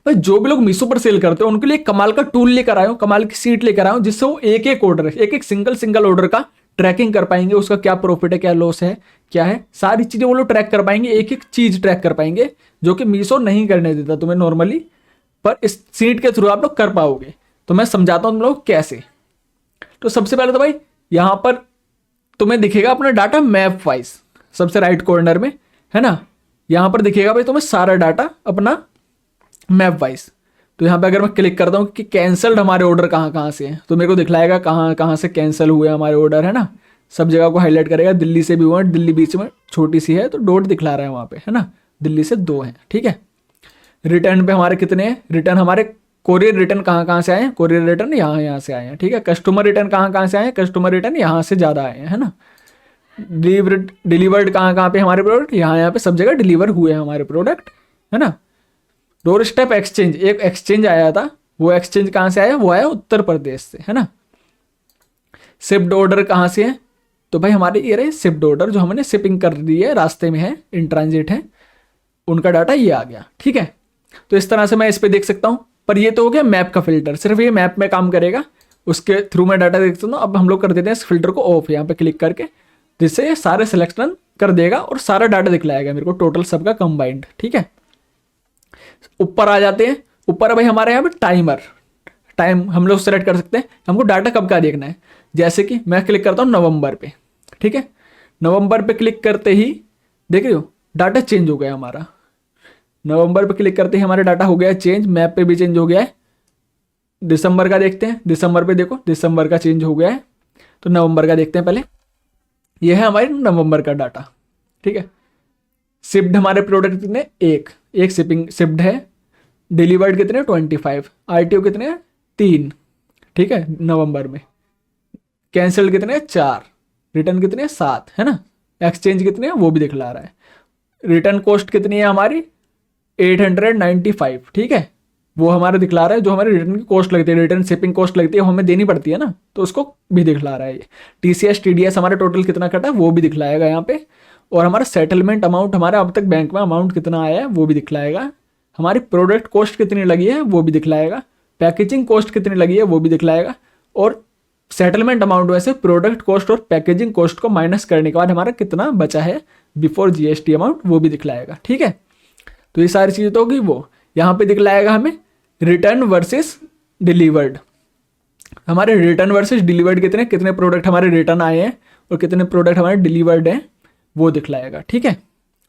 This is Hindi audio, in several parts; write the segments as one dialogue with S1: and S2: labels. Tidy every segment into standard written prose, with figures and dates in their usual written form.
S1: भाई जो भी लोग मीशो पर सेल करते हैं उनके लिए कमाल का टूल लेकर आया हूं, कमाल की सीट लेकर आया हूं, जिससे वो एक एक ऑर्डर, एक एक सिंगल ऑर्डर का ट्रैकिंग कर पाएंगे, उसका क्या प्रॉफिट है, क्या लॉस है, क्या है, सारी चीजें वो लोग ट्रैक कर पाएंगे, एक एक चीज ट्रैक कर पाएंगे, जो कि मीशो नहीं करने देता तुम्हें नॉर्मली, पर इस सीट के थ्रू आप लोग कर पाओगे। तो मैं समझाता हूं तुम लोग कैसे। तो सबसे पहले तो भाई यहां पर तुम्हें दिखेगा अपना डाटा मैप वाइज, सबसे राइट कॉर्नर में, है ना। यहां पर दिखेगा भाई तुम्हें सारा डाटा अपना मैप वाइज। तो यहाँ पे अगर मैं क्लिक करता हूँ कि कैंसल्ड हमारे ऑर्डर कहाँ कहाँ से हैं, तो मेरे को दिखलाएगा कहाँ कहाँ से कैंसिल हुए हमारे ऑर्डर, है ना। सब जगह को हाईलाइट करेगा, दिल्ली से भी हुआ, दिल्ली बीच में छोटी सी है तो डॉट दिखला रहा है वहाँ पे, है ना। दिल्ली से 2 हैं, ठीक है। रिटर्न पे हमारे कितने हैं, रिटर्न हमारे कोरियर रिटर्न कहाँ कहाँ से आए हैं, कोरियर रिटर्न यहाँ से आए हैं, ठीक है। कस्टमर रिटर्न कहाँ कहाँ से आए हैं, कस्टमर रिटर्न यहाँ से ज़्यादा आए हैं, है ना। डिलीवर्ड कहाँ कहाँ पे हमारे प्रोडक्ट, यहाँ पे सब जगह डिलीवर हुए हैं हमारे प्रोडक्ट, है ना। डोर स्टेप एक्सचेंज, एक एक्सचेंज आया था, वो एक्सचेंज कहाँ से आया, वो आया उत्तर प्रदेश से, है ना। शिप्ड ऑर्डर कहाँ से है, तो भाई हमारे ये रहे शिप्ड ऑर्डर, जो हमने शिपिंग कर दी है, रास्ते में है, इन ट्रांजिट है, उनका डाटा ये आ गया, ठीक है। तो इस तरह से मैं इस पर देख सकता हूँ। पर ये तो हो गया मैप का फिल्टर, सिर्फ ये मैप में काम करेगा, उसके थ्रू मैं डाटा देख सकता हूँ। अब हम लोग कर देते हैं इस फिल्टर को ऑफ, यहाँ पे क्लिक करके, जिससे ये सारे सिलेक्शन कर देगा और सारा डाटा दिखलाएगा मेरे को, टोटल सबका कंबाइंड, ठीक है। ऊपर आ जाते हैं, ऊपर भाई हमारे यहाँ पे टाइमर, टाइम हम लोग सेलेक्ट कर सकते हैं, हमको डाटा कब का देखना है। जैसे कि मैं क्लिक करता हूँ नवंबर पे, ठीक है। नवंबर पे क्लिक करते ही देख रहे हो डाटा चेंज हो गया हमारा। नवंबर पे क्लिक करते ही हमारा डाटा हो गया चेंज, मैप पे भी चेंज हो गया है। दिसंबर का देखते हैं, दिसंबर पे देखो दिसंबर का चेंज हो गया है। तो नवंबर का देखते हैं पहले, यह है हमारे नवंबर का डाटा, ठीक है। शिप्ड हमारे प्रोडक्ट कितने, एक शिपिंग शिप्ड है। डिलीवर्ड कितने 25, आरटीओ कितने 3, ठीक है नवंबर में। कैंसिल्ड कितने 4, रिटर्न कितने 7, है ना। एक्सचेंज कितने वो भी दिखला रहा है। रिटर्न कॉस्ट कितनी है हमारी 895, ठीक है, वो हमारा दिखला रहा है। जो हमारी रिटर्न की कॉस्ट लगती है, रिटर्न शिपिंग कॉस्ट लगती है, वो हमें देनी पड़ती है ना, तो उसको भी दिखला रहा है ये। टीसीएस टीडीएस हमारा टोटल कितना कटा है वो भी दिखलाएगा यहाँ पे। और हमारा सेटलमेंट अमाउंट, हमारा अब तक बैंक में अमाउंट कितना आया है वो भी दिखलाएगा। हमारी प्रोडक्ट कॉस्ट कितनी लगी है वो भी दिखलाएगा। पैकेजिंग कॉस्ट कितनी लगी है वो भी दिखलाएगा। और सेटलमेंट अमाउंट में से प्रोडक्ट कॉस्ट और पैकेजिंग कॉस्ट को माइनस करने के बाद हमारा कितना बचा है बिफोर जीएसटी अमाउंट, वो भी दिखलाएगा, ठीक है। तो ये सारी चीज़ें तो होगी। वो यहाँ पे दिखलाएगा हमें रिटर्न वर्सेस डिलीवर्ड, हमारे रिटर्न वर्सेस डिलीवर्ड कितने कितने प्रोडक्ट हमारे रिटर्न आए हैं और कितने प्रोडक्ट हमारे डिलीवर्ड हैं, वो दिखलाएगा, ठीक है।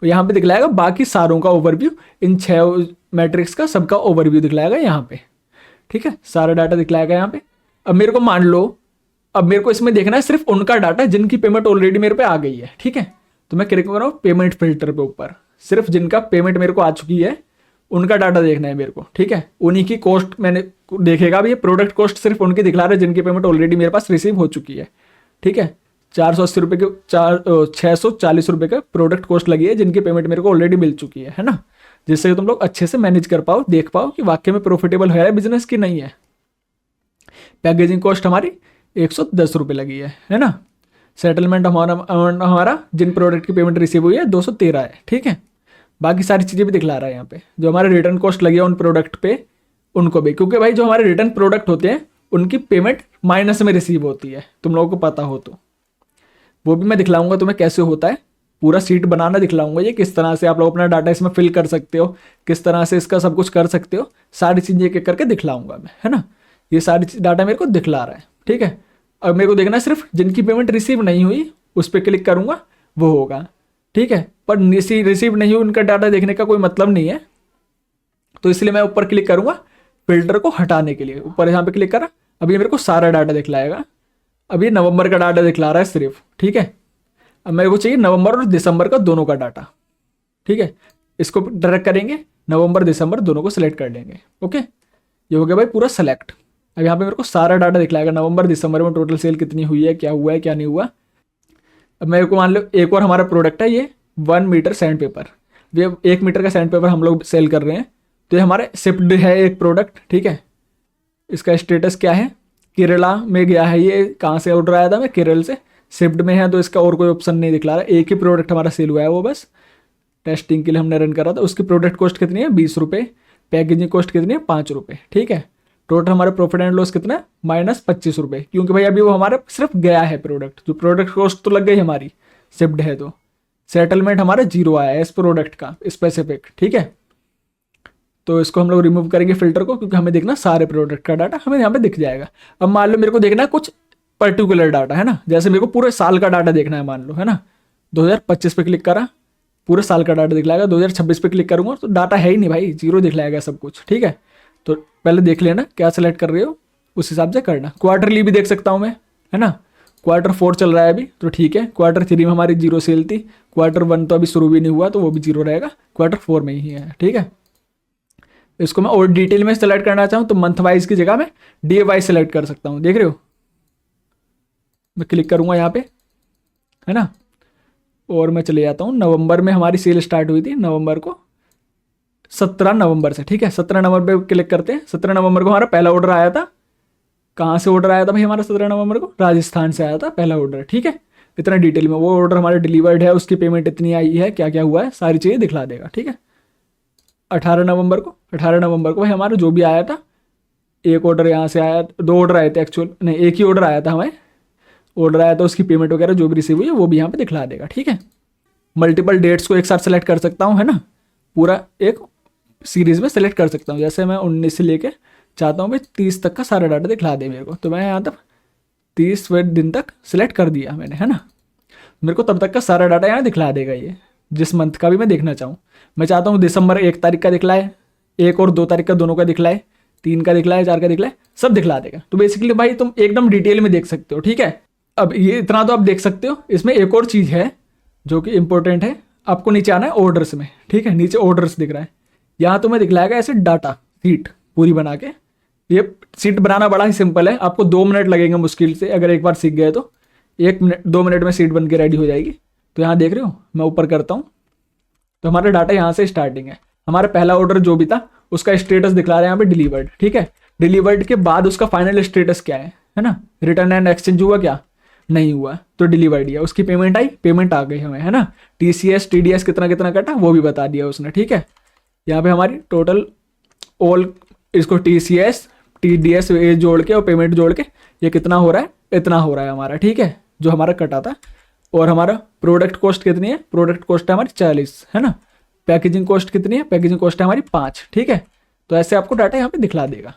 S1: तो यहाँ पे दिखलाएगा बाकी सारों का ओवरव्यू, इन 6 मैट्रिक्स का सबका ओवरव्यू दिखलाएगा यहाँ पे, ठीक है। सारा डाटा दिखलाएगा यहाँ पे। अब मेरे को मान लो, अब मेरे को इसमें देखना है सिर्फ उनका डाटा जिनकी पेमेंट ऑलरेडी मेरे पे आ गई है, ठीक है। तो मैं क्लिक कर रहा हूँ पेमेंट फिल्टर पे ऊपर, सिर्फ जिनका पेमेंट मेरे को आ चुकी है उनका डाटा देखना है मेरे को, ठीक है। उन्हीं की कॉस्ट मैंने देखेगा, भी ये प्रोडक्ट कॉस्ट सिर्फ उनकी दिखला रहा है जिनकी पेमेंट ऑलरेडी मेरे पास रिसीव हो चुकी है, ठीक है। 480 रुपये के 640 रुपये का प्रोडक्ट कॉस्ट लगी है जिनकी पेमेंट मेरे को ऑलरेडी मिल चुकी है ना। जिससे तुम लोग अच्छे से मैनेज कर पाओ, देख पाओ कि वाकई में प्रॉफिटेबल है बिजनेस की नहीं है। पैकेजिंग कॉस्ट हमारी 110 रुपये लगी है ना। सेटलमेंट हमारा जिन प्रोडक्ट की पेमेंट रिसीव हुई है 213 है, ठीक है। बाकी सारी चीज़ें भी दिखला रहा है यहाँ पे। जो हमारे रिटर्न कॉस्ट लगी है उन प्रोडक्ट पे उनको भी, क्योंकि भाई जो हमारे रिटर्न प्रोडक्ट होते हैं उनकी पेमेंट माइनस में रिसीव होती है, तुम लोगों को पता हो तो। वो भी मैं दिखलाऊंगा तुम्हें कैसे होता है, पूरा सीट बनाना दिखलाऊंगा ये, किस तरह से आप लोग अपना डाटा इसमें फिल कर सकते हो, किस तरह से इसका सब कुछ कर सकते हो, सारी चीज़ें एक एक करके दिखलाऊंगा मैं, है ना। ये सारी डाटा मेरे को दिखला रहा है, ठीक है। अब मेरे को देखना है सिर्फ जिनकी पेमेंट रिसीव नहीं हुई, उस पर क्लिक करूंगा वो होगा, ठीक है। पर रिसीव नहीं हुई उनका डाटा देखने का कोई मतलब नहीं है, तो इसलिए मैं ऊपर क्लिक करूंगा फिल्टर को हटाने के लिए। ऊपर यहाँ पे क्लिक करा, अब ये मेरे को सारा डाटा दिखलाएगा। अब ये नवंबर का डाटा दिखला रहा है सिर्फ, ठीक है। अब मेरे को चाहिए नवंबर और दिसंबर का दोनों का डाटा, ठीक है। इसको डायरेक्ट करेंगे, नवंबर दिसंबर दोनों को सिलेक्ट कर लेंगे, ओके। ये हो गया भाई पूरा सेलेक्ट। अब यहाँ पे मेरे को सारा डाटा दिखलाएगा, नवंबर दिसंबर में टोटल सेल कितनी हुई है, क्या हुआ है क्या नहीं हुआ। अब मेरे को मान लो एक और हमारा प्रोडक्ट है ये 1 मीटर सैंड पेपर, ये 1 मीटर का सैंड पेपर हम लोग सेल कर रहे हैं। तो ये हमारे शिप्ड है एक प्रोडक्ट, ठीक है। इसका स्टेटस क्या है, केरला में गया है, ये कहाँ से ऑर्डर आया था, मैं केरल से, शिप्ड में है, तो इसका और कोई ऑप्शन नहीं दिखला रहा है। एक ही प्रोडक्ट हमारा सेल हुआ है, वो बस टेस्टिंग के लिए हमने रन करा था। उसकी प्रोडक्ट कॉस्ट कितनी है 20 रुपये, पैकेजिंग कॉस्ट कितनी है, 5 रुपये, ठीक है। टोटल हमारा प्रॉफिट एंड लॉस कितना है, -25 रुपये, क्योंकि भाई अभी वो हमारा सिर्फ गया है प्रोडक्ट, जो प्रोडक्ट कॉस्ट तो लग गई हमारी, शिफ्ट है तो सेटलमेंट हमारा 0 आया है इस प्रोडक्ट का स्पेसिफिक, ठीक है। तो इसको हम लोग रिमूव करेंगे फिल्टर को, क्योंकि हमें देखना सारे प्रोडक्ट का डाटा हमें यहाँ पे दिख जाएगा। अब मान लो मेरे को देखना है कुछ पर्टिकुलर डाटा, है ना, जैसे मेरे को पूरे साल का डाटा देखना है मान लो, है ना। 2025 पे क्लिक करा, पूरे साल का डाटा दिखलाएगा। 2026 पे क्लिक करूंगा तो डाटा है ही नहीं भाई, 0 दिखलाएगा सब कुछ, ठीक है। तो पहले देख लेना क्या सेलेक्ट कर रहे हो, उस हिसाब से करना। क्वार्टरली भी देख सकता हूँ मैं, है ना। Q4 चल रहा है अभी तो ठीक है। Q3 में हमारी 0 सेल थी, Q1 तो अभी शुरू भी नहीं हुआ तो वो भी 0 रहेगा, Q4 में ही है, ठीक है। इसको मैं और डिटेल में सेलेक्ट करना चाहूँ तो मंथ वाइज की जगह मैं डे वाइज सेलेक्ट कर सकता हूँ, देख रहे हो। मैं क्लिक करूँगा यहाँ पे, है ना, और मैं चले जाता हूँ। नवंबर में हमारी सेल स्टार्ट हुई थी, नवंबर को 17 नवंबर से, ठीक है। 17 नवंबर पे क्लिक करते हैं। 17 नवंबर को हमारा पहला ऑर्डर आया था। कहाँ से ऑर्डर आया था भाई हमारा 17 नवंबर को, राजस्थान से आया था पहला ऑर्डर, ठीक है। इतना डिटेल में वो ऑर्डर हमारा डिलीवर्ड है, उसकी पेमेंट इतनी आई है, क्या क्या हुआ है, सारी चीज़ें दिखला देगा, ठीक है। 18 नवंबर को भाई हमारा जो भी आया था, एक ऑर्डर यहाँ से आया, 2 ऑर्डर आए थे एक्चुअल, नहीं एक ही ऑर्डर आया था, हमें ऑर्डर आया था, उसकी पेमेंट वगैरह जो भी रिसीव हुई है वो भी यहाँ पे दिखला देगा, ठीक है। मल्टीपल डेट्स को एक साथ सेलेक्ट कर सकता हूँ, है ना, पूरा एक सीरीज में सेलेक्ट कर सकता हूँ। जैसे मैं 19 से लेके चाहता हूँ भाई 30 तक का सारा डाटा दिखला दे मेरे को, तो मैं यहाँ तक 30 दिन तक सिलेक्ट कर दिया मैंने, है ना। मेरे को तब तक का सारा डाटा यहाँ दिखला देगा ये, जिस मंथ का भी मैं देखना चाहूँ। मैं चाहता हूँ दिसंबर 1 तारीख का दिखलाए, 1 और 2 तारीख का दोनों का दिखलाए, 3 का दिखलाए, 4 का दिखलाए, सब दिखला देगा। तो बेसिकली भाई तुम एकदम डिटेल में देख सकते हो, ठीक है। अब ये इतना तो आप देख सकते हो। इसमें एक और चीज़ है जो कि इंपॉर्टेंट है, आपको नीचे आना है ऑर्डर्स में, ठीक है। नीचे ऑर्डर्स दिख रहा है, यहाँ तुम्हें दिखलाएगा ऐसे डाटा सीट पूरी बना के। ये सीट बनाना बड़ा ही सिंपल है, आपको 2 मिनट लगेंगे मुश्किल से, अगर एक बार सीख गए तो 2 मिनट में सीट बन के रेडी हो जाएगी। तो यहाँ देख रहे हो, मैं ऊपर करता हूँ तो हमारा डाटा यहाँ से स्टार्टिंग है। हमारा पहला ऑर्डर जो भी था उसका स्टेटस दिखला रहा है यहाँ पे डिलीवर्ड, ठीक है। डिलीवर्ड के बाद उसका फाइनल स्टेटस क्या है ना, रिटर्न एंड एक्सचेंज हुआ क्या, नहीं हुआ, तो डिलीवर्ड दिया। उसकी पेमेंट आई, पेमेंट आ गई हमें, है ना। TCS TDS कितना कितना कटा वो भी बता दिया उसने, ठीक है। यहाँ पे हमारी टोटल ऑल, इसको TCS TDS ये जोड़ के और पेमेंट जोड़ के ये कितना हो रहा है, इतना हो रहा है हमारा, ठीक है, जो हमारा कटा था। और हमारा प्रोडक्ट कॉस्ट कितनी है, प्रोडक्ट कॉस्ट है हमारी 40, है ना। पैकेजिंग कॉस्ट कितनी है, पैकेजिंग कॉस्ट है हमारी 5, ठीक है। तो ऐसे आपको डाटा यहाँ पे दिखला देगा।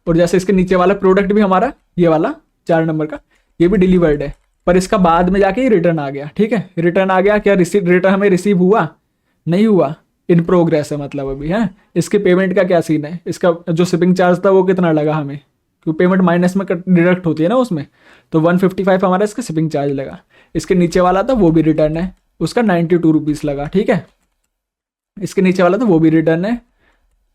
S1: और जैसे इसके नीचे वाला प्रोडक्ट भी हमारा ये वाला 4 नंबर का, ये भी डिलीवर्ड है, पर इसका बाद में जाके रिटर्न आ गया, ठीक है। रिटर्न आ गया, क्या रिटर्न हमें रिसीव हुआ, नहीं हुआ, इन प्रोग्रेस है मतलब अभी, है। इसके पेमेंट का क्या सीन है, इसका जो शिपिंग चार्ज था वो कितना लगा हमें, क्योंकि पेमेंट माइनस में डिडक्ट होती है ना उसमें, तो 155 हमारा इसका शिपिंग चार्ज लगा। इसके नीचे वाला था वो भी रिटर्न है, उसका 92 रुपीज़ लगा, ठीक है। इसके नीचे वाला था वो भी रिटर्न है,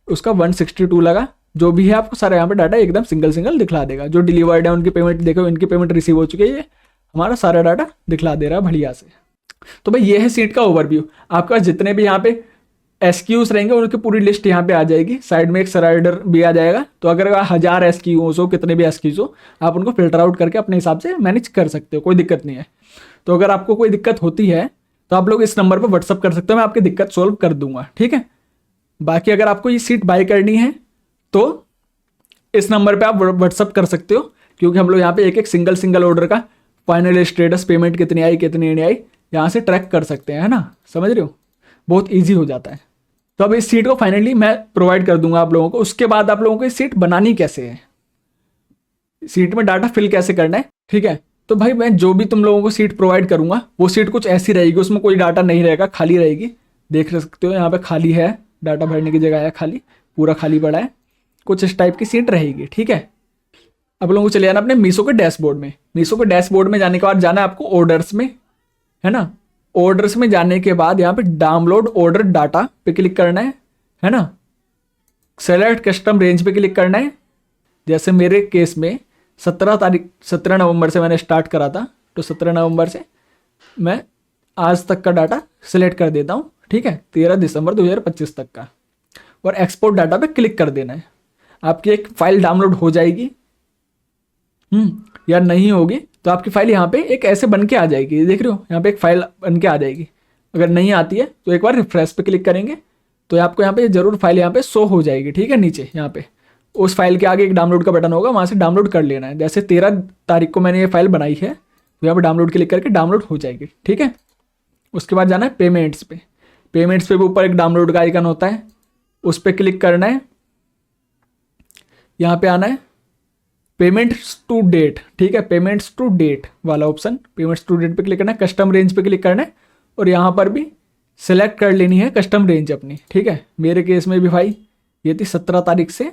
S1: उसका 162 लगा। जो भी है आपको सारा यहाँ पे डाटा एकदम सिंगल सिंगल दिखला देगा। जो डिलीवर्ड है उनकी पेमेंट देखो, इनकी पेमेंट रिसीव हो चुकी है, ये हमारा सारा डाटा दिखला दे रहा है बढ़िया से। तो भाई ये है सीट का ओवरव्यू। आपके पास जितने भी यहाँ पे SKUs रहेंगे उनकी पूरी लिस्ट यहाँ पे आ जाएगी, साइड में एक स्लाइडर भी आ जाएगा। तो अगर 1000 SKUs हो, कितने भी SKUs हो, आप उनको फिल्टर आउट करके अपने हिसाब से मैनेज कर सकते हो, कोई दिक्कत नहीं है। तो अगर आपको कोई दिक्कत होती है तो आप लोग इस नंबर पर व्हाट्सअप कर सकते हो, मैं आपकी दिक्कत सोल्व कर दूंगा, ठीक है। बाकी अगर आपको ये सीट बाय करनी है तो इस नंबर पे आप व्हाट्सअप कर सकते हो, क्योंकि हम लोग यहाँ पे एक एक सिंगल ऑर्डर का फाइनल स्टेटस, पेमेंट कितनी आई कितनी नहीं आई, यहाँ से ट्रैक कर सकते हैं, है ना, समझ रहे हो, बहुत ईजी हो जाता है। तो अब इस सीट को फाइनली मैं प्रोवाइड कर दूंगा आप लोगों को। उसके बाद आप लोगों को इस सीट बनानी कैसे है, सीट में डाटा फिल कैसे करना है, ठीक है। तो भाई मैं जो भी तुम लोगों को सीट प्रोवाइड करूंगा वो सीट कुछ ऐसी रहेगी, उसमें कोई डाटा नहीं रहेगा, खाली रहेगी। देख सकते हो यहाँ पे खाली है, डाटा भरने की जगह है खाली, पूरा खाली पड़ा है, कुछ इस टाइप की सीट रहेगी, ठीक है। अब लोगों को चले जाना अपने मीशो के डैशबोर्ड में। मीशो के डैशबोर्ड में जाने के बाद जाना है आपको ऑर्डर्स में, है ना। ऑर्डर्स में जाने के बाद यहाँ पे डाउनलोड ऑर्डर डाटा पे क्लिक करना है ना। सेलेक्ट कस्टम रेंज पे क्लिक करना है। जैसे मेरे केस में 17 नवंबर से मैंने स्टार्ट करा था, तो 17 नवंबर से मैं आज तक का डाटा सेलेक्ट कर देता हूँ, ठीक है, 13 दिसंबर 2025 तक का। और एक्सपोर्ट डाटा पे क्लिक कर देना है। आपकी एक फाइल डाउनलोड हो जाएगी, या नहीं होगी तो आपकी फाइल यहाँ पे एक ऐसे बन के आ जाएगी, देख रहे हो, यहाँ पे एक फाइल बन के आ जाएगी। अगर नहीं आती है तो एक बार रिफ्रेश पे क्लिक करेंगे तो आपको यहाँ पे जरूर फाइल यहाँ पे शो हो जाएगी, ठीक है। नीचे यहाँ पे उस फाइल के आगे एक डाउनलोड का बटन होगा, वहाँ से डाउनलोड कर लेना है। जैसे 13 तारीख को मैंने ये फाइल बनाई है, तो यहाँ पे डाउनलोड क्लिक करके डाउनलोड हो जाएगी, ठीक है। उसके बाद जाना है पेमेंट्स पे। पेमेंट्स पे भी ऊपर एक डाउनलोड का आइकन होता है, उस पर क्लिक करना है। यहाँ पे आना है पेमेंट्स टू डेट, ठीक है, पेमेंट्स टू डेट वाला ऑप्शन, पेमेंट्स टू डेट पे क्लिक करना है। कस्टम रेंज पे क्लिक करना है और यहाँ पर भी सेलेक्ट कर लेनी है कस्टम रेंज अपनी, ठीक है। मेरे केस में भी भाई ये थी 17 तारीख से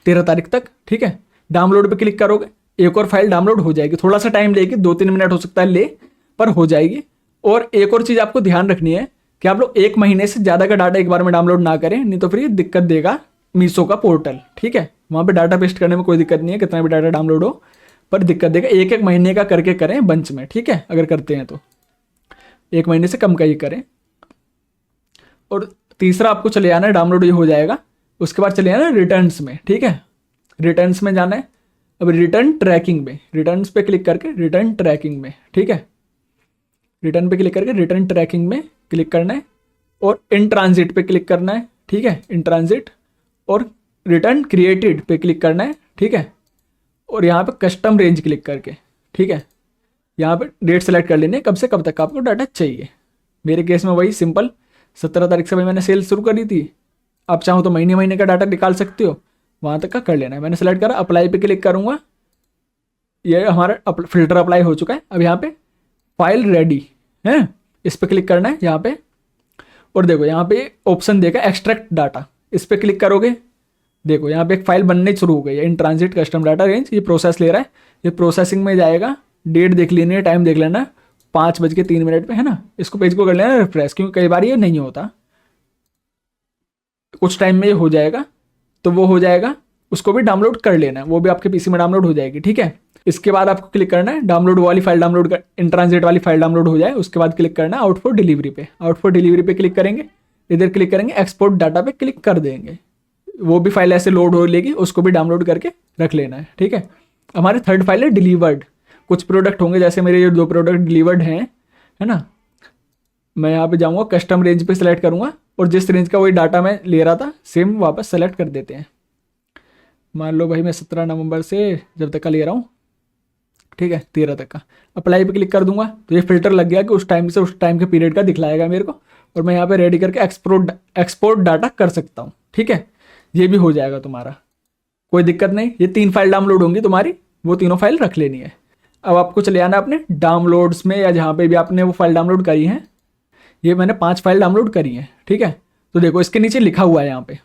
S1: 13 तारीख तक, ठीक है। डाउनलोड पे क्लिक करोगे, एक और फाइल डाउनलोड हो जाएगी। थोड़ा सा टाइम लेगी, 2-3 मिनट हो सकता है ले, पर हो जाएगी। और एक और चीज़ आपको ध्यान रखनी है कि आप लोग 1 महीने से ज़्यादा का डाटा एक बार में डाउनलोड ना करें, नहीं तो फिर ये दिक्कत देगा मीशो का पोर्टल, ठीक है। वहाँ पे डाटा पेस्ट करने में कोई दिक्कत नहीं है, कितना भी डाटा डाउनलोड हो, पर दिक्कत देगा। 1-1 महीने का करके करें बंच में, ठीक है। अगर करते हैं तो 1 महीने से कम का ही करें। और तीसरा आपको चले जाना है, डाउनलोड ये हो जाएगा, उसके बाद चले जाना है रिटर्न्स में, ठीक है। रिटर्न्स में जाना है। अब रिटर्न ट्रैकिंग में, रिटर्न्स पे क्लिक करके रिटर्न ट्रैकिंग में, ठीक है, रिटर्न पे क्लिक करके रिटर्न ट्रैकिंग में क्लिक करना है और इन ट्रांजिट पे क्लिक करना है, ठीक है, इन ट्रांजिट। और रिटर्न क्रिएटेड पे क्लिक करना है, ठीक है। और यहाँ पे कस्टम रेंज क्लिक करके, ठीक है, यहाँ पे डेट सेलेक्ट कर लेनी है, कब से कब तक आपको डाटा चाहिए। मेरे केस में वही सिंपल 17 तारीख से भाई मैंने सेल शुरू करी थी। आप चाहो तो महीने महीने का डाटा निकाल सकते हो, वहाँ तक का कर लेना है। मैंने सेलेक्ट करा, अप्लाई पे क्लिक करूँगा, ये हमारा फिल्टर अप्लाई हो चुका है। अब यहाँ पे फाइल रेडी है, इस पर क्लिक करना है यहाँ पे। और देखो यहाँ पे ऑप्शन देगा एक्सट्रैक्ट डाटा, इस पर क्लिक करोगे, देखो यहाँ पे एक फाइल बनने शुरू हो गई है, in transit custom data range. ये प्रोसेस ले रहा है, ये प्रोसेसिंग में जाएगा। डेट देख लेनी है, टाइम देख लेना, 5:03 पे है ना। इसको पेज को कर लेना रिफ्रेश, क्योंकि कई बार ये नहीं होता, कुछ टाइम में ये हो जाएगा। तो वो हो जाएगा, उसको भी डाउनलोड कर लेना है, वो भी आपके पीसी में डाउनलोड हो जाएगी, ठीक है। इसके बाद आपको क्लिक करना है डाउनलोड वाली फाइल डाउनलोड कर, इन ट्रांजिट वाली फाइल डाउनलोड हो जाए, उसके बाद क्लिक करना है आउट फॉर डिलीवरी पे। आउट फॉर डिलीवरी पे क्लिक करेंगे, इधर क्लिक करेंगे, एक्सपोर्ट डाटा पे क्लिक कर देंगे, वो भी फाइल ऐसे लोड हो लेगी, उसको भी डाउनलोड करके रख लेना है, ठीक है। हमारी थर्ड फाइल है डिलीवर्ड। कुछ प्रोडक्ट होंगे, जैसे मेरे ये 2 प्रोडक्ट डिलीवर्ड हैं, है ना। मैं यहाँ पे जाऊँगा, कस्टम रेंज पे सेलेक्ट करूँगा और जिस रेंज का वही डाटा मैं ले रहा था सेम वापस सेलेक्ट कर देते हैं। मान लो भाई मैं 17 नवंबर से जब तक का ले रहा हूँ, ठीक है, 13 तक का। अप्लाई पे क्लिक कर दूंगा तो ये फिल्टर लग गया कि उस टाइम से उस टाइम के पीरियड का दिखलाएगा मेरे को, और मैं यहाँ पे रेडी करके एक्सपोर्ट डाटा कर सकता हूँ, ठीक है। ये भी हो जाएगा तुम्हारा, कोई दिक्कत नहीं। ये 3 फाइल डाउनलोड होंगी तुम्हारी, वो तीनों फाइल रख लेनी है। अब आपको चले आना अपने डाउनलोड्स में, या जहाँ पे भी आपने वो फाइल डाउनलोड करी है। ये मैंने 5 फाइल डाउनलोड करी है, ठीक है। तो देखो इसके नीचे लिखा हुआ है, यहाँ पे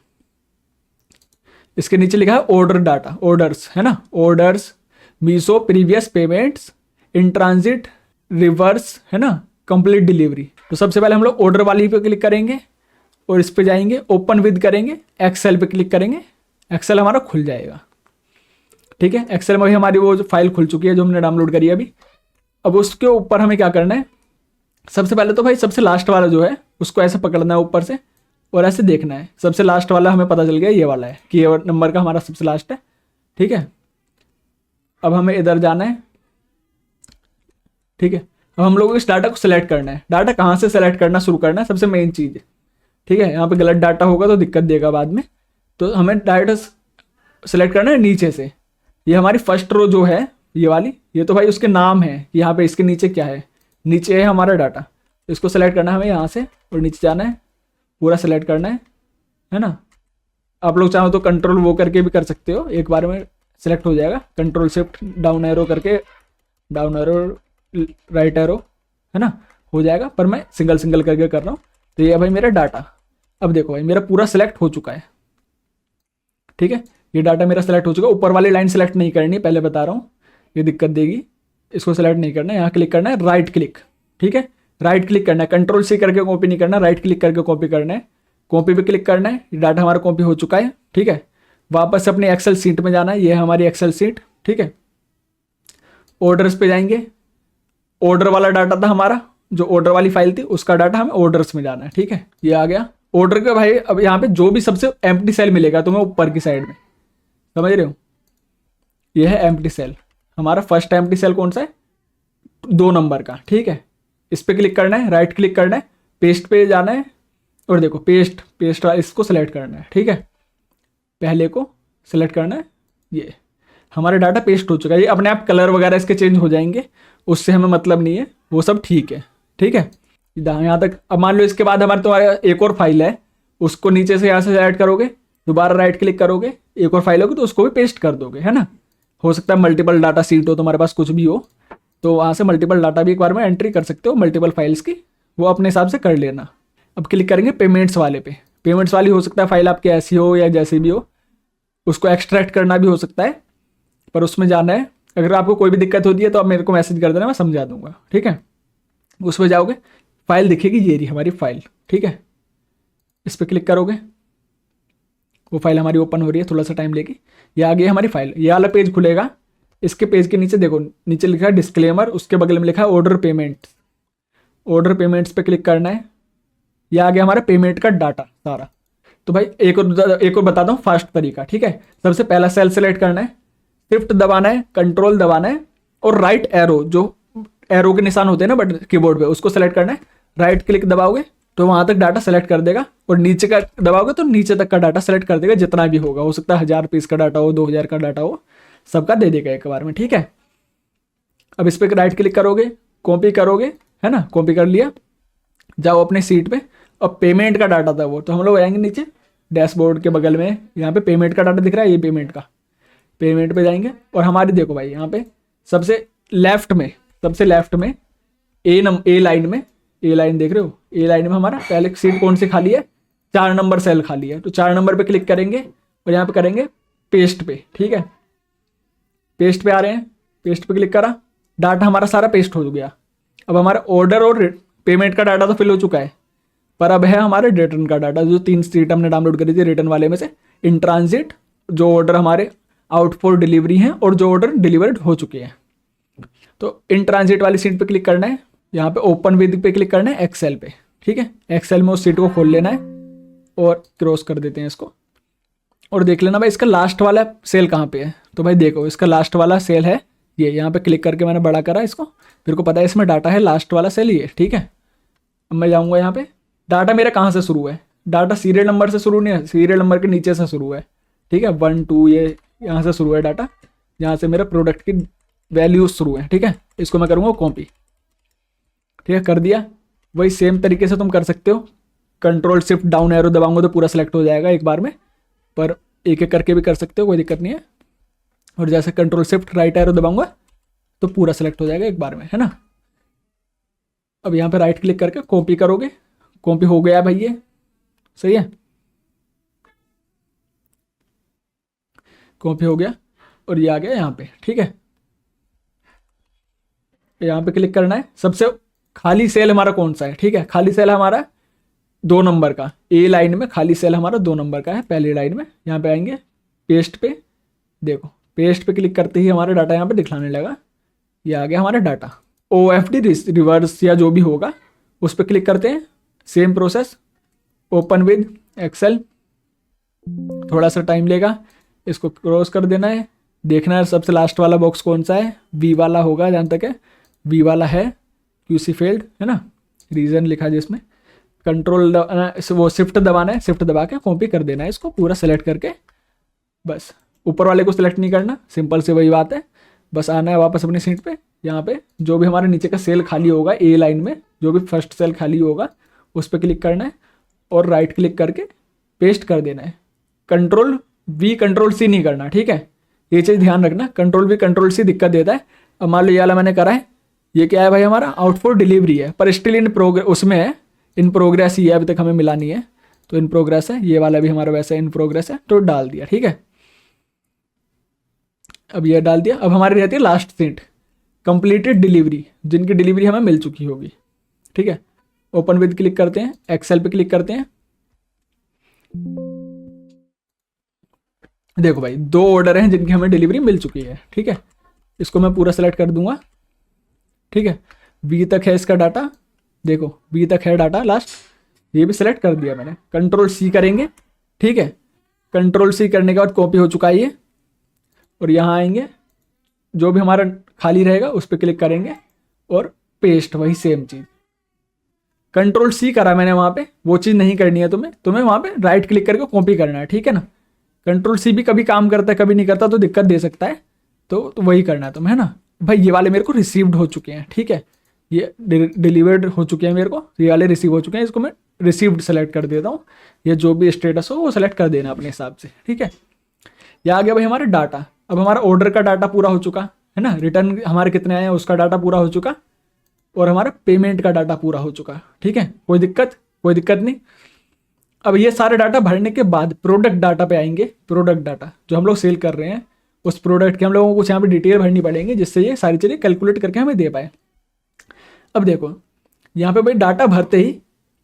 S1: इसके नीचे लिखा है ऑर्डर डाटा, ऑर्डर्स है ना, orders, Meesho previous payments, in transit, reverse, है ना, कंप्लीट डिलीवरी। तो सबसे पहले हम लोग ऑर्डर वाली पे क्लिक करेंगे और इस पे जाएंगे, ओपन विद करेंगे, एक्सेल पे क्लिक करेंगे, एक्सेल हमारा खुल जाएगा, ठीक है। एक्सेल में भी हमारी वो जो फाइल खुल चुकी है जो हमने डाउनलोड करी है अभी। अब उसके ऊपर हमें क्या करना है, सबसे पहले तो भाई सबसे लास्ट वाला जो है उसको ऐसे पकड़ना है ऊपर से और ऐसे देखना है। सबसे लास्ट वाला हमें पता चल गया ये वाला है कि ये नंबर का हमारा सबसे लास्ट है, ठीक है। अब हमें इधर जाना है, ठीक है। अब हम लोग इस डाटा को सिलेक्ट करना है। डाटा कहाँ से सेलेक्ट करना शुरू करना है, सबसे मेन चीज़, ठीक है। यहाँ पे गलत डाटा होगा तो दिक्कत देगा बाद में, तो हमें डाटा सेलेक्ट करना है नीचे से। ये हमारी फर्स्ट रो जो है ये वाली, ये तो भाई उसके नाम है, यहाँ पे इसके नीचे क्या है, नीचे है हमारा डाटा। इसको सेलेक्ट करना है हमें यहाँ से और नीचे जाना है, पूरा सेलेक्ट करना है ना। आप लोग चाहो तो कंट्रोल वो करके भी कर सकते हो, एक बार में सेलेक्ट हो जाएगा। कंट्रोल शिफ्ट डाउन एरो करके, डाउन एरो राइट एरो, है ना, हो जाएगा। पर मैं सिंगल सिंगल करके कर रहा हूँ। तो ये भाई मेरा डाटा, अब देखो भाई मेरा पूरा सेलेक्ट हो चुका है, ठीक है। ये डाटा मेरा सेलेक्ट हो चुका है। ऊपर वाली लाइन सेलेक्ट नहीं करनी, पहले बता रहा हूँ, ये दिक्कत देगी। इसको सेलेक्ट नहीं करना है, यहाँ क्लिक करना है, राइट क्लिक, ठीक है, राइट क्लिक करना है। कंट्रोल से करके कॉपी नहीं करना, राइट क्लिक करके कॉपी करना है। कॉपी पे क्लिक करना है, ये डाटा हमारा कॉपी हो चुका है, ठीक है। वापस अपने एक्सेल सीट में जाना है, ये है हमारी एक्सेल सीट, ठीक है। ऑर्डर्स पे जाएंगे, ऑर्डर वाला डाटा था हमारा, जो ऑर्डर वाली फाइल थी उसका डाटा हमें ऑर्डर्स में जाना है, ठीक है। ये आ गया ऑर्डर के भाई। अब यहाँ पे जो भी सबसे एम्प्टी सेल मिलेगा तुम्हें ऊपर की साइड में, समझ रहे हो, ये है एम्प्टी सेल। हमारा फर्स्ट एम्प्टी सेल कौन सा है, 2 नंबर का, ठीक है। इस पे क्लिक करना है, राइट क्लिक करना है, पेस्ट पे जाना है, और देखो पेस्ट पेस्ट इसको सेलेक्ट करना है, ठीक है, पहले को सेलेक्ट करना है। ये हमारा डाटा पेस्ट हो चुका है। ये अपने आप कलर वगैरह इसके चेंज हो जाएंगे, उससे हमें मतलब नहीं है, वो सब ठीक है, ठीक है। यहाँ तक। अब मान लो इसके बाद हमारे तुम्हारा एक और फाइल है, उसको नीचे से यहाँ से सेलेक्ट करोगे, दोबारा राइट क्लिक करोगे, एक और फाइल होगी तो उसको भी पेस्ट कर दोगे, है ना। हो सकता है मल्टीपल डाटा सीट हो तुम्हारे पास, कुछ भी हो, तो वहाँ से मल्टीपल डाटा भी एक बार में एंट्री कर सकते हो, मल्टीपल फाइल्स की, वो अपने हिसाब से कर लेना। अब क्लिक करेंगे पेमेंट्स वाले पे। पेमेंट्स वाली हो सकता है फाइल आपकी ऐसी हो या जैसी भी हो, उसको एक्सट्रैक्ट करना भी हो सकता है, पर उसमें जाना है। अगर आपको कोई भी दिक्कत होती है तो आप मेरे को मैसेज कर देना, मैं समझा दूंगा, ठीक है। उसमें जाओगे, फाइल दिखेगी, ये रही हमारी फाइल, ठीक है। इस पर क्लिक करोगे, वो फाइल हमारी ओपन हो रही है, थोड़ा सा टाइम लेगी। ये आ गई हमारी फाइल, ये वाला पेज खुलेगा। इसके पेज के नीचे देखो, नीचे लिखा है डिस्क्लेमर, उसके बगल में लिखा है ऑर्डर पेमेंट। ऑर्डर पेमेंट्स पे क्लिक करना है। ये आ गया हमारा पेमेंट का डाटा सारा। तो भाई एक और बताता हूँ फास्ट तरीका, ठीक है। सबसे पहला सेल सेलेक्ट करना है, शिफ्ट दबाना है, कंट्रोल दबाना है, और राइट एरो, जो एरो के निशान होते हैं ना बट कीबोर्ड पे, उसको सेलेक्ट करना है। राइट क्लिक दबाओगे तो वहां तक डाटा सेलेक्ट कर देगा, और नीचे का दबाओगे तो नीचे तक का डाटा सेलेक्ट कर देगा, जितना भी होगा। हो सकता है 1000 पीस का डाटा हो, 2000 का डाटा हो, सबका दे देगा एक बार में, ठीक है। अब इस पर राइट क्लिक करोगे, कॉपी करोगे, है ना, कॉपी कर लिया, जाओ अपने सीट पे। अब पेमेंट का डाटा था वो, तो हम लोग आएंगे नीचे डैशबोर्ड के बगल में, यहाँ पे पेमेंट का डाटा दिख रहा है, ये पेमेंट का, पेमेंट पे जाएंगे। और हमारी देखो भाई यहाँ पे सबसे लेफ्ट में ए लाइन देख रहे हो, ए लाइन में हमारा पहले सीट कौन सी खाली है, 4 नंबर सेल खाली है, तो 4 नंबर पे क्लिक करेंगे और यहाँ पे करेंगे पेस्ट पे, ठीक है। पेस्ट पे आ रहे हैं, पेस्ट पे क्लिक करा, डाटा हमारा सारा पेस्ट हो गया। अब हमारा ऑर्डर और पेमेंट का डाटा तो फिल हो चुका है, पर अब है हमारे रिटर्न का डाटा, जो 3 सीट हमने डाउनलोड करी थी रिटर्न वाले में से, इन ट्रांजिट, जो ऑर्डर हमारे आउट फॉर डिलीवरी हैं और जो ऑर्डर डिलीवर्ड हो चुके हैं। तो इन ट्रांजिट वाली सीट पे क्लिक करना है, यहाँ पे ओपन विद पे क्लिक करना है, एक्सेल पे, ठीक है। एक्सेल में उस सीट को खोल लेना है और क्रॉस कर देते हैं इसको, और देख लेना भाई इसका लास्ट वाला सेल कहाँ पे है। तो भाई देखो इसका लास्ट वाला सेल है ये, यहाँ पे क्लिक करके मैंने बड़ा करा इसको, फिर को पता है इसमें डाटा है, लास्ट वाला सेल ये, ठीक है। अब मैं जाऊँगा यहाँ पे, डाटा मेरा कहाँ से शुरू है, डाटा सीरियल नंबर से शुरू नहीं है, सीरियल नंबर के नीचे से शुरू है, ठीक है। 1 2 ये यहाँ से शुरू है डाटा, यहाँ से मेरा प्रोडक्ट की वैल्यूज शुरू है, ठीक है। इसको मैं करूँगा कॉपी, ठीक है, कर दिया। वही सेम तरीके से तुम कर सकते हो, कंट्रोल शिफ्ट डाउन एरो दबाऊंगा तो पूरा सेलेक्ट हो जाएगा एक बार में, पर एक एक करके भी कर सकते हो, कोई दिक्कत नहीं है। और जैसे कंट्रोल शिफ्ट राइट एरो दबाऊंगा तो पूरा सेलेक्ट हो जाएगा एक बार में, है ना। अब यहाँ पे राइट क्लिक करके कॉपी करोगे, कॉपी हो गया भाई, ये सही है, कॉपी हो गया, और ये आ गया यहाँ पे, ठीक है। यहाँ पे क्लिक करना है, सबसे खाली सेल हमारा कौन सा है, ठीक है। खाली सेल हमारा 2 नंबर का, ए लाइन में खाली सेल हमारा 2 नंबर का है, पहली लाइन में। यहाँ पे आएंगे पेस्ट पे, देखो पेस्ट पे क्लिक करते ही हमारा डाटा यहाँ पे दिखलाने लगा, ये आ गया हमारा डाटा। OFD रिवर्स या जो भी होगा उस पर क्लिक करते हैं, same process, open with Excel, थोड़ा सा टाइम लेगा, इसको क्रॉस कर देना है, देखना है सबसे लास्ट वाला बॉक्स कौन सा है, वी वाला होगा जहाँ तक है, वी वाला है, QC फेल्ड, है ना, रीजन लिखा है जिसमें। कंट्रोल वो शिफ्ट दबाना है, शिफ्ट दबा के कॉपी कर देना है इसको पूरा सेलेक्ट करके, बस ऊपर वाले को सिलेक्ट नहीं करना, सिंपल से वही बात है। बस आना है वापस अपनी सीट पे, यहाँ पे जो भी हमारे नीचे का सेल खाली होगा ए लाइन में, जो भी फर्स्ट सेल खाली होगा उस पर क्लिक करना है और राइट क्लिक करके पेस्ट कर देना है। कंट्रोल V कंट्रोल C नहीं करना, ठीक है, ये चीज़ ध्यान रखना। कंट्रोल V कंट्रोल C दिक्कत देता है। अब मान लो ये वाला मैंने करा है, ये क्या है भाई हमारा आउट फॉर डिलीवरी है, पर स्टिल इन प्रोग्रेस, उसमें है इन प्रोग्रेस ही है, अभी तक हमें मिला नहीं है, तो इन प्रोग्रेस है। ये वाला भी हमारा वैसे इन प्रोग्रेस है, तो डाल दिया, ठीक है। अब ये डाल दिया। अब हमारी रहती है लास्ट सीट, कंप्लीटेड डिलीवरी, जिनकी डिलीवरी हमें मिल चुकी होगी, ठीक है। ओपन विद क्लिक करते हैं, एक्सेल पे क्लिक करते हैं, देखो भाई 2 ऑर्डर हैं जिनकी हमें डिलीवरी मिल चुकी है, ठीक है। इसको मैं पूरा सेलेक्ट कर दूंगा, ठीक है। V तक है इसका डाटा, देखो V तक है डाटा लास्ट, ये भी सिलेक्ट कर दिया मैंने। कंट्रोल C करेंगे, ठीक है। कंट्रोल C करने के बाद कॉपी हो चुका है ये, और यहाँ आएंगे, जो भी हमारा खाली रहेगा उस पर क्लिक करेंगे और पेस्ट, वही सेम चीज़, कंट्रोल सी करा मैंने वहाँ पे, वो चीज़ नहीं करनी है तुम्हें वहाँ पे राइट क्लिक करके कॉपी करना है, ठीक है ना। कंट्रोल सी भी कभी काम करता है कभी नहीं करता, तो दिक्कत दे सकता है, तो वही करना है तुम्हें, है ना। भाई ये वाले मेरे को रिसीव्ड हो चुके हैं, ठीक है, ये डिलीवर्ड हो चुके हैं मेरे को, ये वाले रिसीव हो चुके हैं, इसको मैं रिसीव्ड सेलेक्ट कर देता हूँ। ये जो भी स्टेटस हो वो सेलेक्ट कर देना अपने हिसाब से, ठीक है। ये आ गया भाई हमारा डाटा। अब हमारा ऑर्डर का डाटा पूरा हो चुका है ना, रिटर्न हमारे कितने आए हैं उसका डाटा पूरा हो चुका, और हमारा पेमेंट का डाटा पूरा हो चुका, ठीक है। कोई दिक्कत नहीं। अब ये सारे डाटा भरने के बाद प्रोडक्ट डाटा पे आएंगे। प्रोडक्ट डाटा जो हम लोग सेल कर रहे हैं, उस प्रोडक्ट की हम लोगों को कुछ यहाँ पे डिटेल भरनी पड़ेंगी, जिससे ये सारी चीज़ें कैलकुलेट करके हमें दे पाए। अब देखो यहाँ पे भाई डाटा भरते ही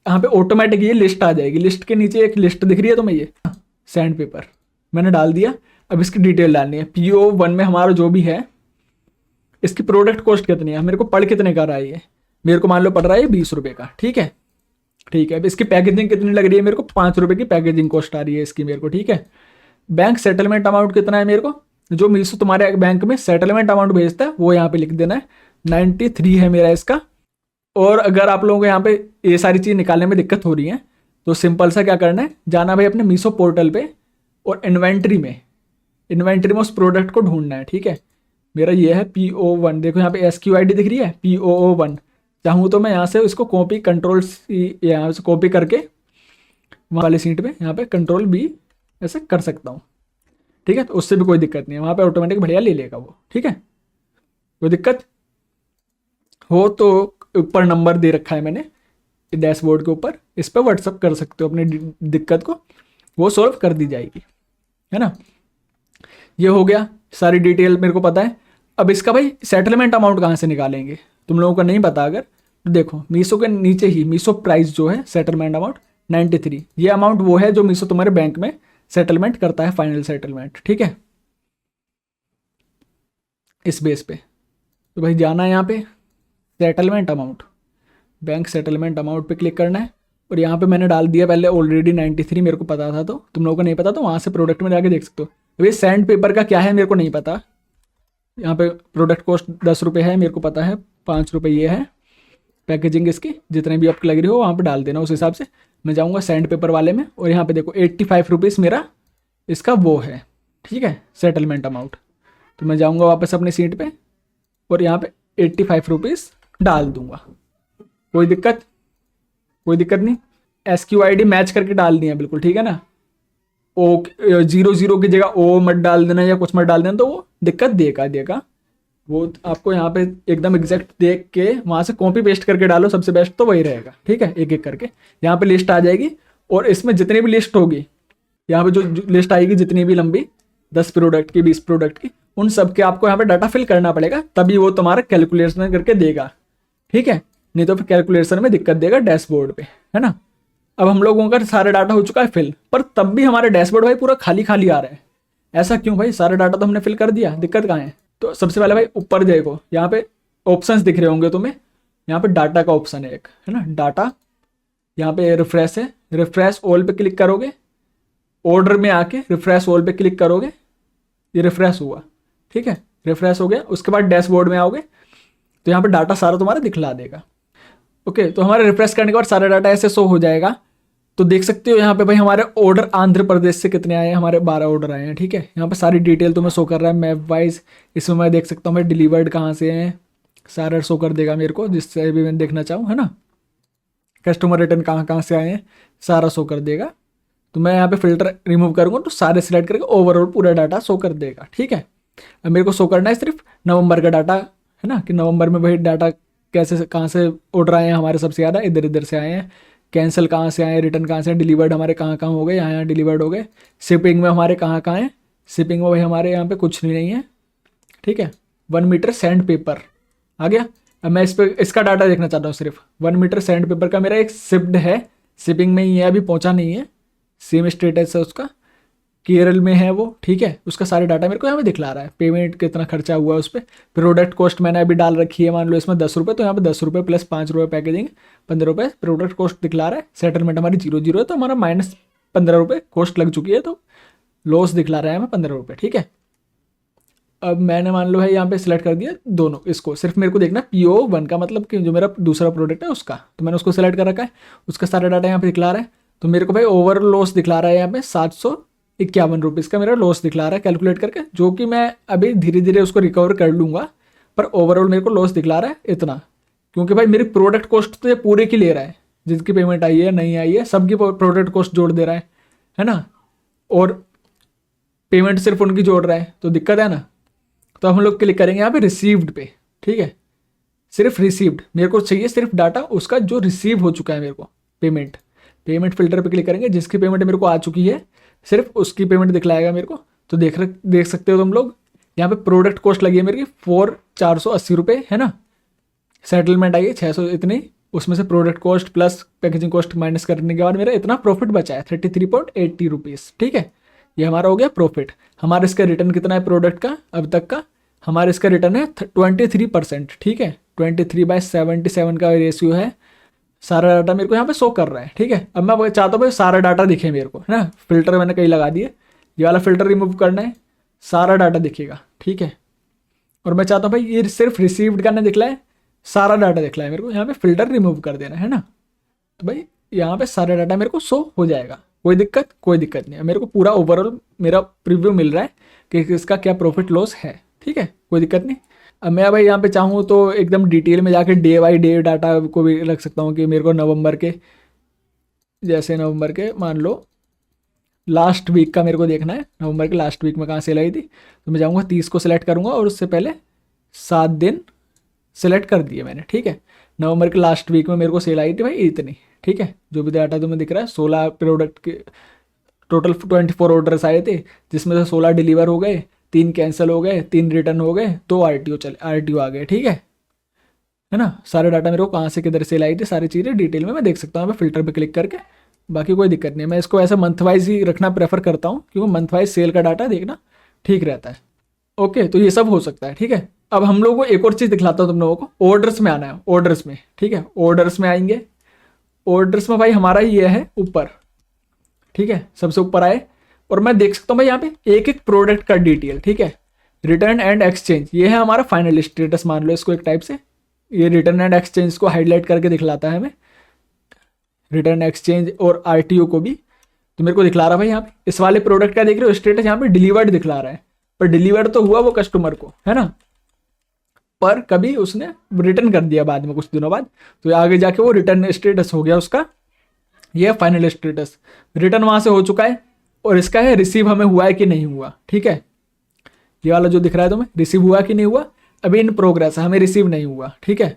S1: यहाँ पे ऑटोमेटिक ये लिस्ट आ जाएगी। लिस्ट के नीचे एक लिस्ट दिख रही है तुम्हें, ये सैंड पेपर मैंने डाल दिया। अब इसकी डिटेल डालनी है। PO1 में हमारा जो भी है, इसकी प्रोडक्ट कॉस्ट कितनी है, मेरे को पड़ कितने का रहा है ये, मेरे को मान लो पड़ रहा है 20 रुपये का, ठीक है। अब इसकी पैकेजिंग कितनी लग रही है, मेरे को 5 रुपये की पैकेजिंग कॉस्ट आ रही है इसकी मेरे को, ठीक है। बैंक सेटलमेंट अमाउंट कितना है मेरे को, जो मीशो तुम्हारे बैंक में सेटलमेंट अमाउंट भेजता है वो यहाँ पे लिख देना है, 93 है मेरा इसका। और अगर आप लोगों को यहाँ पे ये सारी चीज़ निकालने में दिक्कत हो रही है, तो सिंपल सा क्या करना है, जाना भाई अपने मीशो पोर्टल पे, और इन्वेंट्री में उस प्रोडक्ट को ढूंढना है, ठीक है। मेरा ये है PO1, देखो यहाँ पे SQID दिख रही है PO1। चाहूँ तो मैं यहाँ से इसको कॉपी कंट्रोल C यहाँ से कॉपी करके वहाँ वाली सीट पे यहाँ पे कंट्रोल B ऐसे कर सकता हूँ, ठीक है। तो उससे भी कोई दिक्कत नहीं है, वहाँ पे ऑटोमेटिक बढ़िया ले लेगा वो, ठीक है। कोई दिक्कत हो तो ऊपर नंबर दे रखा है मैंने डैशबोर्ड के ऊपर, इस पर व्हाट्सअप कर सकते हो अपनी दिक्कत को, वो सॉल्व कर दी जाएगी, है ना। ये हो गया, सारी डिटेल मेरे को पता है। अब इसका भाई सेटलमेंट अमाउंट कहाँ से निकालेंगे, तुम लोगों को नहीं पता अगर, तो देखो मीशो के नीचे ही मीशो प्राइस जो है सेटलमेंट अमाउंट 93, ये अमाउंट वो है जो मीशो तुम्हारे बैंक में सेटलमेंट करता है, फाइनल सेटलमेंट, ठीक है, इस बेस पे। तो भाई जाना है यहाँ पे settlement amount, bank settlement amount पे क्लिक करना है, और यहाँ पे मैंने डाल दिया पहले ऑलरेडी 93, मेरे को पता था, तो तुम लोगों को नहीं पता तो वहाँ से प्रोडक्ट में जाके देख सकते हो। तो ये सैंड पेपर का क्या है मेरे को नहीं पता, यहाँ पे प्रोडक्ट कॉस्ट 10 रुपये है मेरे को पता है, 5 रुपये ये है पैकेजिंग इसकी, जितने भी आपको लग रही हो वहाँ पे डाल देना उस हिसाब से। मैं जाऊँगा सैंड पेपर वाले में, और यहाँ पे देखो 85 रुपीज़ मेरा इसका वो है, ठीक है, सेटलमेंट अमाउंट। तो मैं जाऊँगा वापस अपनी सीट पे, और यहाँ पे 85 रुपीज़ डाल दूँगा। कोई दिक्कत नहीं। SQID मैच करके डाल दिया बिल्कुल, ठीक है ना। ओ 00 की जगह O मत डाल देना या कुछ मत डाल देना, तो वो दिक्कत देगा। वो आपको यहाँ पे एकदम एग्जैक्ट देख के वहाँ से कॉपी पेस्ट करके डालो, सबसे बेस्ट तो वही रहेगा, ठीक है। एक एक करके यहाँ पे लिस्ट आ जाएगी, और इसमें जितनी भी लिस्ट होगी, यहाँ पे जो लिस्ट आएगी जितनी भी लंबी, 10 प्रोडक्ट की 20 प्रोडक्ट की, उन सब के आपको यहाँ पे डाटा फिल करना पड़ेगा, तभी वो तुम्हारा कैलकुलेशन करके देगा, ठीक है। नहीं तो फिर कैलकुलेशन में दिक्कत देगा डैशबोर्ड पे, है ना। अब हम लोगों का सारा डाटा हो चुका है फिल, पर तब भी हमारा डैशबोर्ड भाई पूरा खाली खाली आ रहा है। ऐसा क्यों भाई, सारा डाटा तो हमने फिल कर दिया, दिक्कत कहाँ है। तो सबसे पहले भाई ऊपर देखो, यहाँ पे ऑप्शंस दिख रहे होंगे तुम्हें, यहाँ पे डाटा का ऑप्शन है एक, है ना, डाटा। यहाँ पे रिफ्रेश है, रिफ्रेश ऑल पे क्लिक करोगे, ऑर्डर में आके रिफ्रेश ऑल पे क्लिक करोगे, ये रिफ्रेश हुआ, ठीक है, रिफ्रेश हो गया। उसके बाद डैशबोर्ड में आओगे तो यहाँ पे डाटा सारा तुम्हारा दिखला देगा। ओके, तो हमारे रिफ्रेश करने के बाद सारा डाटा ऐसे शो हो जाएगा। तो देख सकते हो यहाँ पे भाई हमारे ऑर्डर आंध्र प्रदेश से कितने आए हैं, हमारे 12 ऑर्डर आए हैं, ठीक है। यहाँ पे सारी डिटेल तुम्हें शो कर रहा है मैप वाइज, इसमें मैं देख सकता हूँ मैं डिलीवर्ड कहाँ से हैं, सारा शो कर देगा मेरे को, जिससे भी मैं देखना चाहूँ, है ना। कस्टमर रिटर्न कहाँ से आए हैं सारा शो कर देगा। तो मैं यहाँ पे फिल्टर रिमूव करूँगा तो सारे सिलेक्ट करके ओवरऑल पूरा डाटा शो कर देगा, ठीक है। अब मेरे को शो करना है सिर्फ नवंबर का डाटा, है ना, कि नवंबर में भाई डाटा कैसे कहाँ से ऑर्डर आए हैं हमारे, सबसे ज़्यादा इधर इधर से आए हैं, कैंसिल कहाँ से आए, रिटर्न कहाँ से, डिलीवर्ड हमारे कहाँ कहाँ हो गए, यहाँ डिलीवर्ड हो गए, शिपिंग में हमारे कहाँ कहाँ हैं, शिपिंग में भाई हमारे यहाँ पे कुछ नहीं है, ठीक है। 1 मीटर सैंड पेपर आ गया। अब मैं इस पर इसका डाटा देखना चाहता हूँ, सिर्फ 1 मीटर सैंड पेपर का मेरा एक शिप्ड है, शिपिंग में ही है, अभी पहुँचा नहीं है, सेम स्टेटस है उसका, केरल में है वो, ठीक है। उसका सारे डाटा मेरे को यहाँ पे दिखला रहा है, पेमेंट कितना खर्चा हुआ है उस पर, प्रोडक्ट कॉस्ट मैंने अभी डाल रखी है, मान लो इसमें 10 रुपये, तो यहाँ पे 10 रुपये प्लस 5 रुपये पैकेजिंग, 15 रुपये प्रोडक्ट कॉस्ट दिखला रहा है। सेटलमेंट हमारी 0 है, तो हमारा -15 रुपये कॉस्ट लग चुकी है, तो लॉस दिखला रहा है हमें 15 रुपये, ठीक है। अब मैंने मान लो है यहाँ पे सिलेक्ट कर दिया दोनों, इसको सिर्फ मेरे को देखना PO1 का, मतलब कि जो मेरा दूसरा प्रोडक्ट है उसका, तो मैंने उसको सिलेक्ट कर रखा है, उसका सारा डाटा यहाँ पे दिखला रहा है। तो मेरे को भाई ओवर लॉस दिखला रहा है यहाँ पे 751 रुपीज़ का मेरा लॉस दिखला रहा है कैलकुलेट करके, जो कि मैं अभी धीरे धीरे उसको रिकवर कर लूँगा, पर ओवरऑल मेरे को लॉस दिखला रहा है इतना, क्योंकि भाई मेरी प्रोडक्ट कॉस्ट तो ये पूरे की ले रहा है, जिसकी पेमेंट आई है नहीं आई है सबकी प्रोडक्ट कॉस्ट जोड़ दे रहा है ना, और पेमेंट सिर्फ उनकी जोड़ रहा है, तो दिक्कत है ना। तो हम लोग क्लिक करेंगे यहाँ पे रिसीव्ड पे, ठीक है, सिर्फ रिसीव्ड मेरे को चाहिए, सिर्फ डाटा उसका जो रिसीव हो चुका है मेरे को, पेमेंट फिल्टर पे क्लिक करेंगे, जिसकी पेमेंट मेरे को आ चुकी है सिर्फ उसकी पेमेंट दिखलाएगा मेरे को। तो देख सकते हो तुम लोग, यहाँ पे प्रोडक्ट कॉस्ट लगी है मेरी 480 रुपये, है ना, सेटलमेंट आई है 600 इतनी, उसमें से product cost plus packaging cost minus करने के बाद मेरा इतना प्रॉफिट बचा है 33.80 रुपीज़, ठीक है, ये हमारा हो गया प्रॉफिट। हमारा इसका रिटर्न कितना है प्रोडक्ट का अब तक का, हमारा इसका रिटर्न है 23%, ठीक है, 23/77 का रेशियो है। सारा डाटा मेरे को यहाँ पे शो कर रहा है, ठीक है। अब मैं चाहता हूँ भाई सारा डाटा दिखे मेरे को, है ना, फिल्टर मैंने कहीं लगा दिए, ये वाला फिल्टर रिमूव करना है, सारा डाटा दिखेगा, ठीक है। और मैं चाहता हूँ भाई ये सिर्फ रिसीव्ड का ना दिखला है, सारा डाटा दिखला है मेरे को, यहाँ पे फिल्टर रिमूव कर देना है ना, तो भाई यहाँ पे सारा डाटा मेरे को शो हो जाएगा, कोई दिक्कत नहीं है, मेरे को पूरा ओवरऑल मेरा प्रीव्यू मिल रहा है कि इसका क्या प्रॉफिट लॉस है, ठीक है, कोई दिक्कत नहीं। अब मैं भाई यहाँ पे चाहूँ तो एकदम डिटेल में जाके डे बाई डे डाटा को भी रख सकता हूँ कि मेरे को नवंबर के, जैसे नवंबर के मान लो लास्ट वीक का मेरे को देखना है, नवंबर के लास्ट वीक में कहाँ सेल आई थी, तो मैं जाऊँगा 30 को सिलेक्ट करूँगा और उससे पहले 7 दिन सिलेक्ट कर दिए मैंने, ठीक है। नवंबर के लास्ट वीक में मेरे को सेल आई थी भाई इतनी, ठीक है, जो भी डाटा तुम्हें दिख रहा है 16 प्रोडक्ट के टोटल 24 ऑर्डर्स आए थे, जिसमें से 16 डिलीवर हो गए, 3 कैंसिल हो गए, 3 रिटर्न हो गए, 2 RTO आ गए, ठीक है ना। सारे डाटा मेरे को कहाँ से किधर सेल आई थी सारी चीज़ें डिटेल में मैं देख सकता हूँ फिल्टर पे क्लिक करके, बाकी कोई दिक्कत नहीं है। मैं इसको ऐसा मंथ वाइज ही रखना प्रेफर करता हूँ, क्योंकि मंथ वाइज सेल का डाटा देखना ठीक रहता है। ओके, तो ये सब हो सकता है, ठीक है। अब हम लोगों को एक और चीज़ दिखलाता हूँ तुम लोगों को, ऑर्डर्स में आना है, ऑर्डर्स में, ठीक है, ऑर्डर्स में आएंगे, ऑर्डर्स में भाई हमारा ये है ऊपर, ठीक है, सबसे ऊपर आए, और मैं देख सकता हूँ भाई यहाँ पे एक एक प्रोडक्ट का डिटेल, ठीक है, रिटर्न एंड एक्सचेंज, ये है हमारा फाइनल स्टेटस मान लो इसको एक टाइप से, ये रिटर्न एंड एक्सचेंज को हाईलाइट करके दिखलाता है हमें, रिटर्न एक्सचेंज और RTO को भी, तो मेरे को दिखला रहा भाई यहाँ पे इस वाले प्रोडक्ट का देख रहे हो स्टेटस यहाँ पे डिलीवर्ड दिखला रहा है, पर डिलीवर्ड तो हुआ वो कस्टमर को, है ना, पर कभी उसने रिटर्न कर दिया बाद में कुछ दिनों बाद, तो आगे जाके वो रिटर्न स्टेटस हो गया उसका, ये फाइनल स्टेटस, रिटर्न वहां से हो चुका है, और इसका है रिसीव हमें हुआ है कि नहीं हुआ, ठीक है, ये वाला जो दिख रहा है तुम्हें रिसीव हुआ कि नहीं हुआ, अभी इन प्रोग्रेस है, हमें रिसीव नहीं हुआ, ठीक है।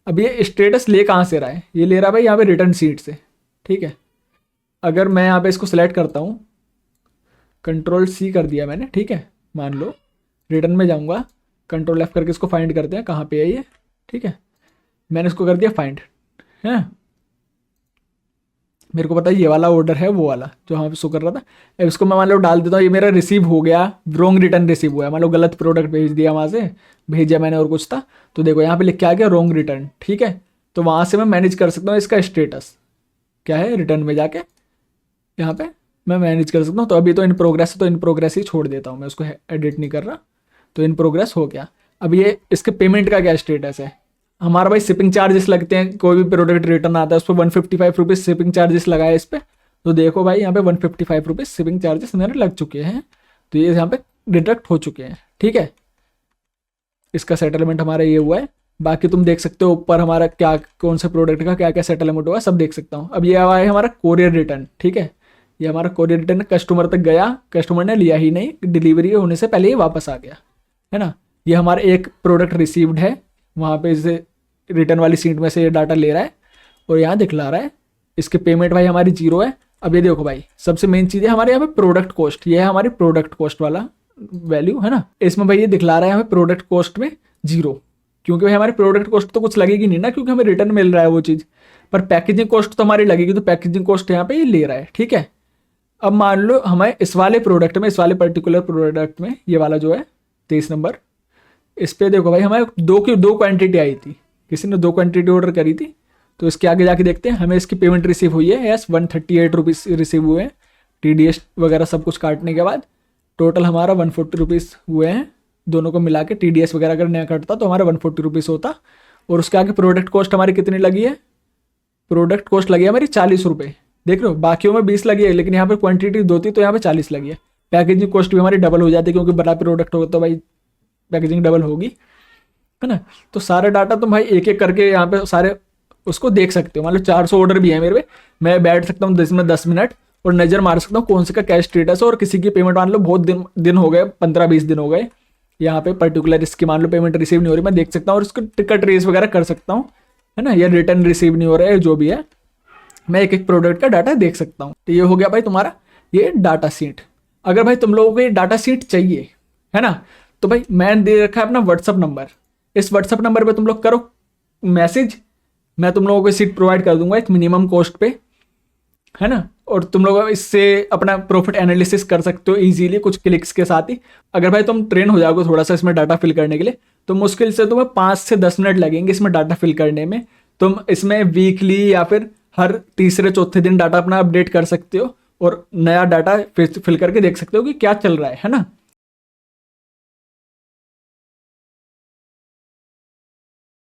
S1: अब ये स्टेटस ले कहाँ से रहा है, ये ले रहा है भाई यहाँ पे रिटर्न सीट से, ठीक है। अगर मैं यहाँ पे इसको सिलेक्ट करता हूँ, Ctrl+C कर दिया मैंने, ठीक है, मान लो रिटर्न में जाऊँगा, Ctrl+F करके इसको फाइंड करते हैं कहाँ पे है ये, ठीक है, मैंने इसको कर दिया फाइंड, है, मेरे को पता है ये वाला ऑर्डर है वो वाला जो यहाँ पे शो कर रहा था। अब इसको मैं मान लो डाल देता हूँ, ये मेरा रिसीव हो गया, रॉन्ग रिटर्न रिसीव हुआ है, मान लो गलत प्रोडक्ट भेज दिया वहाँ से, भेजा मैंने और कुछ था, तो देखो यहाँ पे लिख के आ गया रॉन्ग रिटर्न, ठीक है, तो वहाँ से मैं मैनेज कर सकता हूँ इसका स्टेटस क्या है, रिटर्न में जाके यहाँ पे मैं मैनेज कर सकता हूँ। तो अभी तो इन प्रोग्रेस है, तो इन प्रोग्रेस ही छोड़ देता हूँ, मैं उसको एडिट नहीं कर रहा, तो इन प्रोग्रेस हो गया। अब ये इसके पेमेंट का क्या स्टेटस है, हमारा भाई शिपिंग चार्जेस लगते हैं, कोई भी प्रोडक्ट रिटर्न आता है उस पर 155 रुपीज़ शिपिंग चार्जेस लगाए इस पर, तो देखो भाई यहाँ पे 155 रुपीज़ शिपिंग चार्जेस मेरे लग चुके हैं, तो ये यहाँ पे डिडक्ट हो चुके हैं, ठीक है, इसका सेटलमेंट हमारा ये हुआ है। बाकी तुम देख सकते हो ऊपर हमारा क्या कौन से प्रोडक्ट का क्या क्या सेटलमेंट हुआ सब देख सकता हूँ। अब ये आया है हमारा कोरियर रिटर्न, ठीक है, ये हमारा कोरियर रिटर्न कस्टमर तक गया, कस्टमर ने लिया ही नहीं, डिलीवरी होने से पहले ही वापस आ गया, है ना। ये हमारा एक प्रोडक्ट रिसीव्ड है, वहाँ पे इसे रिटर्न वाली सीट में से ये डाटा ले रहा है और यहाँ दिखला रहा है, इसके पेमेंट भाई हमारी 0 है। अब ये देखो भाई सबसे मेन चीज़ है हमारे यहाँ पे प्रोडक्ट कॉस्ट, ये है हमारी प्रोडक्ट कॉस्ट वाला वैल्यू, है ना, इसमें भाई ये दिखला रहा है हमें प्रोडक्ट कॉस्ट में 0, क्योंकि भाई हमारी प्रोडक्ट कॉस्ट तो कुछ लगेगी नहीं ना, क्योंकि हमें रिटर्न मिल रहा है वो चीज़, पर पैकेजिंग कॉस्ट तो हमारी लगेगी, तो पैकेजिंग कॉस्ट यहाँ पे ये ले रहा है, ठीक है। अब मान लो हमें इस वाले प्रोडक्ट में, इस वाले पर्टिकुलर प्रोडक्ट में, ये वाला जो है 23 नंबर, इस पर देखो भाई हमारे दो क्वांटिटी आई थी, किसी ने 2 क्वांटिटी ऑर्डर करी थी, तो इसके आगे जाके देखते हैं हमें इसकी पेमेंट रिसीव हुई है, यस 138 रुपीज़ रिसीव हुए हैं, TDS वगैरह सब कुछ काटने के बाद टोटल हमारा 140 रुपीज़ हुए हैं, दोनों को मिला के TDS वगैरह अगर नया कटता तो हमारा 140 रुपीज़ होता। और उसके आगे प्रोडक्ट कॉस्ट हमारी कितनी लगी है, प्रोडक्ट कॉस्ट लगी है हमारी 40 रुपये। देख लो बाकियों में 20 लगी है, लेकिन यहाँ पे क्वांटिटी 2 थी तो यहाँ पे 40 लगी है। पैकेजिंग कॉस्ट भी हमारी डबल हो जाती है, क्योंकि बड़ा प्रोडक्ट होगा तो भाई पैकेजिंग डबल होगी, है ना। तो सारा डाटा तुम भाई एक एक करके यहाँ पे सारे उसको देख सकते हो। मान लो 400 ऑर्डर भी है मेरे पे, मैं बैठ सकता हूँ 10 मिनट और नज़र मार सकता हूँ कौन से का क्या स्टेटस है। और किसी की पेमेंट मान लो बहुत दिन हो गए, 15-20 दिन हो गए, यहाँ पे पर्टिकुलर इसकी मान लो पेमेंट रिसीव नहीं हो रही, मैं देख सकता हूँ और उसको टिकट रेस वगैरह कर सकता हूँ, है ना। या रिटर्न रिसीव नहीं हो रहा है, जो भी है मैं एक एक प्रोडक्ट का डाटा देख सकता हूँ। तो ये हो गया भाई तुम्हारा ये डाटा शीट। अगर भाई तुम लोगों को ये डाटा शीट चाहिए, है ना, तो भाई मैंने दे रखा है अपना व्हाट्सअप नंबर। इस व्हाट्सअप नंबर पे तुम लोग करो मैसेज, मैं तुम लोगों को सीट प्रोवाइड कर दूंगा एक मिनिमम कॉस्ट पे, है ना। और तुम लोग इससे अपना प्रॉफिट एनालिसिस कर सकते हो इजीली कुछ क्लिक्स के साथ ही। अगर भाई तुम ट्रेन हो जाओगे थोड़ा सा इसमें डाटा फिल करने के लिए, तो मुश्किल से तुम्हें 5 से 10 मिनट लगेंगे इसमें डाटा फिल करने में। तुम इसमें वीकली या फिर हर तीसरे चौथे दिन डाटा अपना अपडेट कर सकते हो और नया डाटा फिल करके देख सकते हो कि क्या चल रहा है ना।